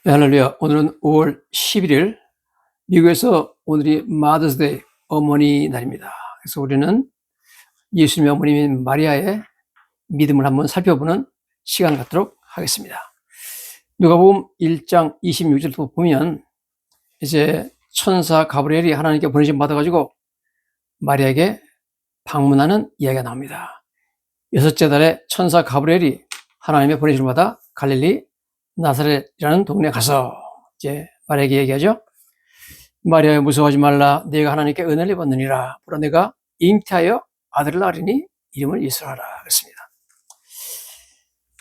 네, 할렐루야. 오늘은 5월 11일, 미국에서 오늘이 마더스데이, 어머니 날입니다. 그래서 우리는 예수님의 어머님인 마리아의 믿음을 한번 살펴보는 시간 갖도록 하겠습니다. 누가복음 1장 26절부터 보면 이제 천사 가브리엘이 하나님께 보내심 받아가지고 마리아에게 방문하는 이야기가 나옵니다. 여섯째 달에 천사 가브리엘이 하나님의 보내심을 받아 갈릴리 나사렛이라는 동네에 가서 이제 마리아에게 얘기하죠. 마리아여, 무서워하지 말라. 내가 하나님께 은혜를 받느니라. 보라, 내가 잉태하여 아들을 낳으리니 이름을 예수라 하라. 그랬습니다.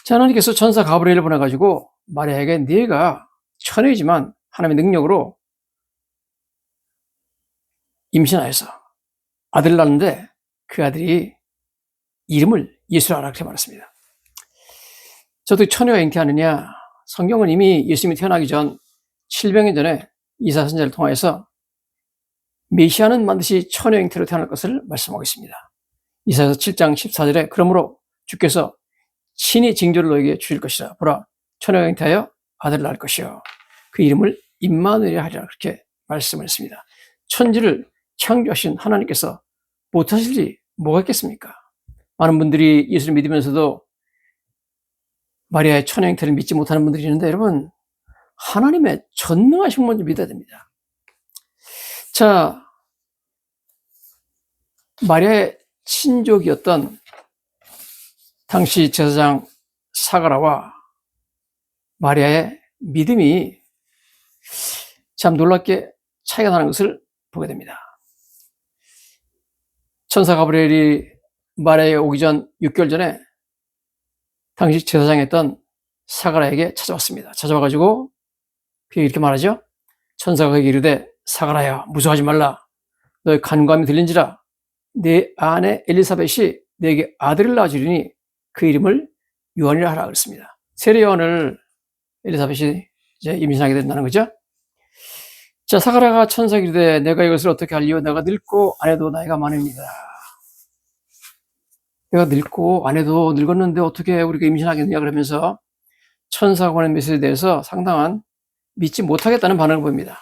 자, 하나님께서 천사 가브리엘을 보내가지고 마리아에게 네가 처녀이지만 하나님의 능력으로 임신하여서 아들을 낳는데 그 아들이 이름을 예수라 하라 그렇게 말했습니다. 저도 처녀가 잉태하느냐? 성경은 이미 예수님이 태어나기 전 700년 전에 이사야 선지자를 통하여서 메시아는 반드시 처녀 잉태로 태어날 것을 말씀하고 있습니다. 이사야서 7장 14절에 그러므로 주께서 친히 징조를 너에게 주실 것이라. 보라, 처녀가 잉태하여 아들을 낳을 것이요 그 이름을 임마누엘이라 하리라. 그렇게 말씀을 했습니다. 천지를 창조하신 하나님께서 못하실 일이 뭐가 있겠습니까? 많은 분들이 예수를 믿으면서도 마리아의 처녀 잉태를 믿지 못하는 분들이 있는데, 여러분, 하나님의 전능하신 분을 믿어야 됩니다. 자, 마리아의 친족이었던 당시 제사장 사가라와 마리아의 믿음이 참 놀랍게 차이가 나는 것을 보게 됩니다. 천사 가브리엘이 마리아에 오기 전 6개월 전에 당시 제사장이었던 사가라에게 찾아왔습니다. 찾아와가지고 그게 이렇게 말하죠. 천사가 그에게 이르되 사가라야, 무서워하지 말라. 너의 간구함이 들린지라. 내 아내 엘리사벳이 내게 아들을 낳아주리니 그 이름을 요한이라 하라 그랬습니다. 세례 요한을 엘리사벳이 이제 임신하게 된다는 거죠. 자, 사가라가 천사에게 이르되 내가 이것을 어떻게 알리오? 내가 늙고 아내도 나이가 많으니이다. 내가 늙고 아내도 늙었는데 어떻게 우리가 임신하겠느냐 그러면서 천사가 보낸 메시지에 대해서 상당한 믿지 못하겠다는 반응을 보입니다.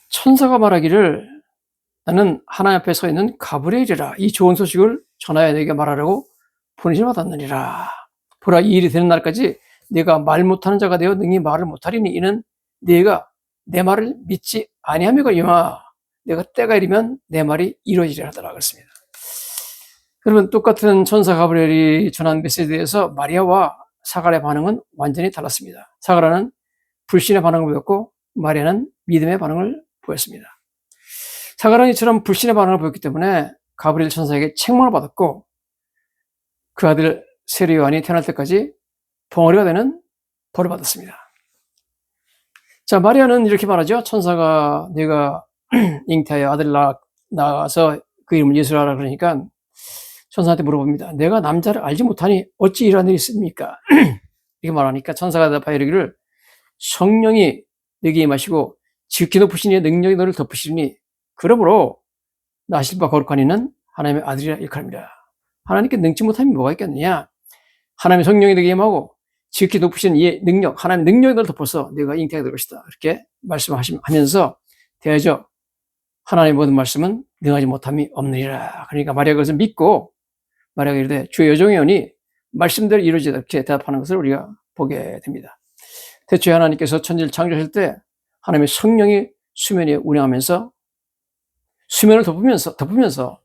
천사가 말하기를 나는 하나님 앞에 서 있는 가브리엘이라. 이 좋은 소식을 전하여 내게 말하라고 보내심을 받았느니라. 보라, 이 일이 되는 날까지 내가 말 못하는 자가 되어 능히 말을 못하리니 이는 네가 내 말을 믿지 아니하며거니와 내가 때가 이르면 내 말이 이루어지리라 하더라 그랬습니다. 그러면 똑같은 천사 가브리엘이 전한 메시지에 대해서 마리아와 사가라의 반응은 완전히 달랐습니다. 사가라는 불신의 반응을 보였고 마리아는 믿음의 반응을 보였습니다. 사가라는 이처럼 불신의 반응을 보였기 때문에 가브리엘 천사에게 책망을 받았고 그 아들 세례 요한이 태어날 때까지 벙어리가 되는 벌을 받았습니다. 자, 마리아는 이렇게 말하죠. 천사가 내가 잉태하여 아들을 낳아서 그 이름을 예수라 하라 그러니까 천사한테 물어봅니다. 내가 남자를 알지 못하니 어찌 이러한 일이 있습니까? 이렇게 말하니까 천사가 대답하여 이르기를 성령이 내게 임하시고 지극히 높으신 이의 능력이 너를 덮으시리니 그러므로 나실 바 거룩한 이는 하나님의 아들이라 일컬음이라. 하나님께 능치 못함이 뭐가 있겠느냐? 하나님의 성령이 내게 임하고 지극히 높으신 이의 능력, 하나님의 능력이 너를 덮어서 내가 잉태하게 될 것이다. 이렇게 말씀하면서 대하죠. 하나님의 모든 말씀은 능하지 못함이 없느니라. 그러니까 마리아가 그것을 믿고 마리아가 이르되 주의 여종의 연이 말씀대로 이루어지다 이렇게 대답하는 것을 우리가 보게 됩니다. 태초에 하나님께서 천지를 창조하실 때 하나님의 성령이 수면 위에 운행하면서 수면을 덮으면서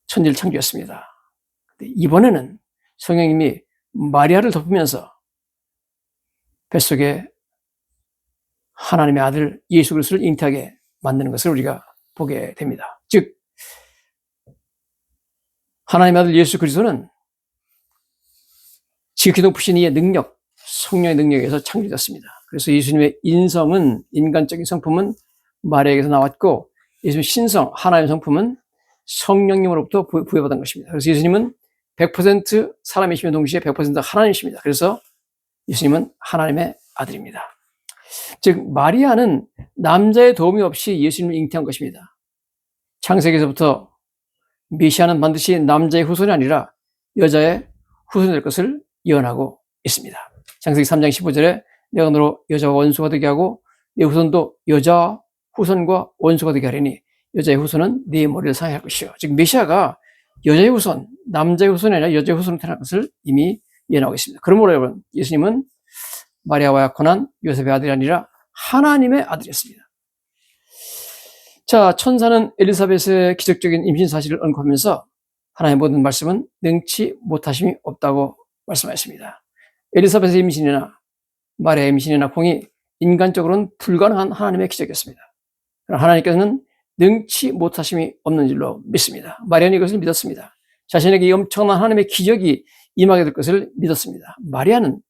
천지를 창조했습니다. 이번에는 성령님이 마리아를 덮으면서 뱃속에 하나님의 아들 예수 그리스도를 잉태하게 만드는 것을 우리가 보게 됩니다. 즉 하나님의 아들 예수 그리스도는 지극히 높으신 이의 능력, 성령의 능력에 의해서 창조됐습니다. 그래서 예수님의 인성은, 인간적인 성품은 마리아에게서 나왔고 예수님의 신성, 하나님의 성품은 성령님으로부터 부여받은 것입니다. 그래서 예수님은 100% 사람이시며 동시에 100% 하나님이십니다. 그래서 예수님은 하나님의 아들입니다. 즉 마리아는 남자의 도움이 없이 예수님을 잉태한 것입니다. 창세기에서부터 메시아는 반드시 남자의 후손이 아니라 여자의 후손이 될 것을 예언하고 있습니다. 창세기 3장 15절에 내가 너로 여자와 원수가 되게 하고 내 후손도 여자 후손과 원수가 되게 하리니 여자의 후손은 네 머리를 상해할 것이요. 즉 메시아가 여자의 후손, 남자의 후손이 아니라 여자의 후손으로 태어날 것을 이미 예언하고 있습니다. 그러므로 여러분, 예수님은 마리아와 약혼한 요셉의 아들이 아니라 하나님의 아들이었습니다. 자, 천사는 엘리사벳의 기적적인 임신 사실을 언급하면서 하나님의 모든 말씀은 능치 못하심이 없다고 말씀하셨습니다. 엘리사벳의 임신이나 마리아의 임신이나 공이 인간적으로는 불가능한 하나님의 기적이었습니다. 그러나 하나님께서는 능치 못하심이 없는 줄로 믿습니다. 마리아는 이것을 믿었습니다. 자신에게 이 엄청난 하나님의 기적이 임하게 될 것을 믿었습니다. 마리아는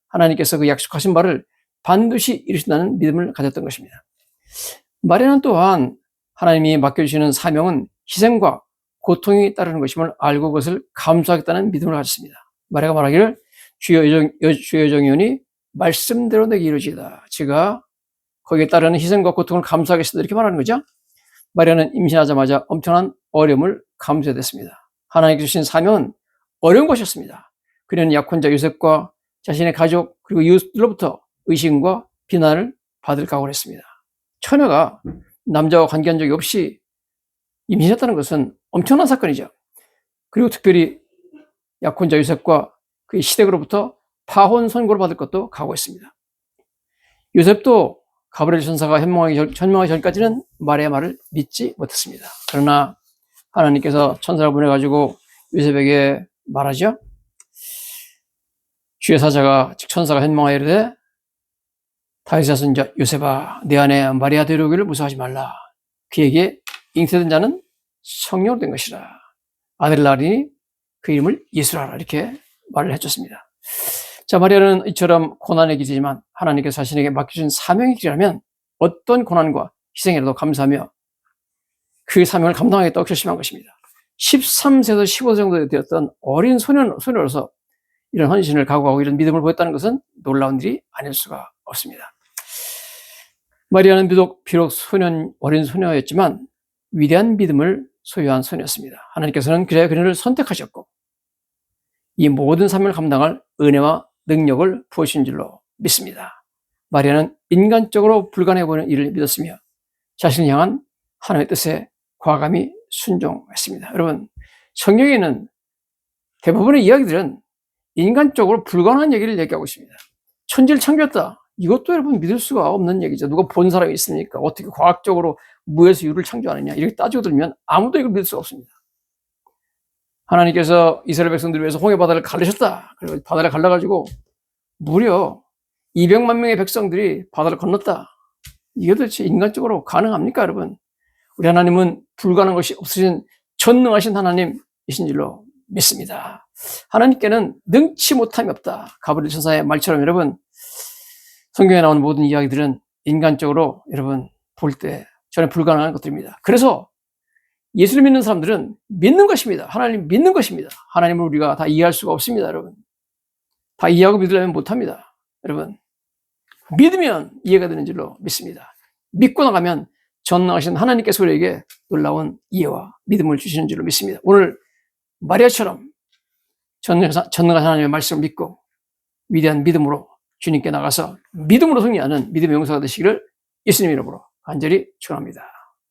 하나님께서 그 약속하신 바를 반드시 이루신다는 믿음을 가졌던 것입니다. 마리아는 또한 하나님이 맡겨주시는 사명은 희생과 고통이 따르는 것임을 알고 그것을 감수하겠다는 믿음을 가졌습니다. 마리아가 말하기를 주의 여정이오니 말씀대로 내게 이루어지이다. 제가 거기에 따르는 희생과 고통을 감수하겠습니다. 이렇게 말하는 거죠. 마리아는 임신하자마자 엄청난 어려움을 감수해야 됐습니다. 하나님께 주신 사명은 어려운 것이었습니다. 그녀는 약혼자 요셉과 자신의 가족 그리고 이웃들로부터 의심과 비난을 받을 각오를 했습니다. 처녀가 남자와 관계한 적이 없이 임신했다는 것은 엄청난 사건이죠. 그리고 특별히 약혼자 요셉과 그의 시댁으로부터 파혼 선고를 받을 것도 각오했습니다. 요셉도 가브리엘 천사가 현명하기 전까지는 마리아의 말을 믿지 못했습니다. 그러나 하나님께서 천사를 보내가지고 요셉에게 말하죠. 주의 사자가 즉 천사가 현명하여 이르되 다윗의 자손 요셉아 내 아내 마리아 데려오기를 무서워하지 말라. 그에게 잉태된 자는 성령으로 된 것이라. 아들을 낳으리니 그 이름을 예수라 이렇게 말을 해줬습니다. 자, 마리아는 이처럼 고난의 길이지만 하나님께서 자신에게 맡겨준 사명의 길이라면 어떤 고난과 희생이라도 감사하며 그 사명을 감당하겠다고 결심한 것입니다. 13세에서 15세 정도 되었던 어린 소녀로서 이런 헌신을 각오하고 이런 믿음을 보였다는 것은 놀라운 일이 아닐 수가 없습니다. 마리아는 비록 어린 소녀였지만 위대한 믿음을 소유한 소녀였습니다. 하나님께서는 그녀를 선택하셨고 이 모든 사명을 감당할 은혜와 능력을 부으신 줄로 믿습니다. 마리아는 인간적으로 불가능해 보이는 일을 믿었으며 자신을 향한 하나님의 뜻에 과감히 순종했습니다. 여러분, 성경에는 대부분의 이야기들은 인간적으로 불가능한 얘기를 얘기하고 있습니다. 천지를 창조했다. 이것도 여러분 믿을 수가 없는 얘기죠. 누가 본 사람이 있습니까? 어떻게 과학적으로 무에서 유를 창조하느냐 이렇게 따지고 들면 아무도 이걸 믿을 수가 없습니다. 하나님께서 이스라엘 백성들을 위해서 홍해 바다를 가르셨다. 그리고 바다를 갈라가지고 무려 200만 명의 백성들이 바다를 건넜다. 이게 도대체 인간적으로 가능합니까, 여러분? 우리 하나님은 불가능한 것이 없으신 전능하신 하나님이신 줄로 믿습니다. 하나님께는 능치 못함이 없다. 가브리엘 천사의 말처럼 여러분, 성경에 나오는 모든 이야기들은 인간적으로 여러분 볼 때 전혀 불가능한 것들입니다. 그래서 예수를 믿는 사람들은 믿는 것입니다. 하나님 믿는 것입니다. 하나님을 우리가 다 이해할 수가 없습니다, 여러분. 다 이해하고 믿으려면 못합니다. 여러분, 믿으면 이해가 되는 줄로 믿습니다. 믿고 나가면 전능하신 하나님께서 우리에게 놀라운 이해와 믿음을 주시는 줄로 믿습니다. 오늘 마리아처럼 전능하신 하나님의 말씀을 믿고 위대한 믿음으로 주님께 나가서 믿음으로 승리하는 믿음의 용사가 되시기를 예수님 이름으로 간절히 축원합니다.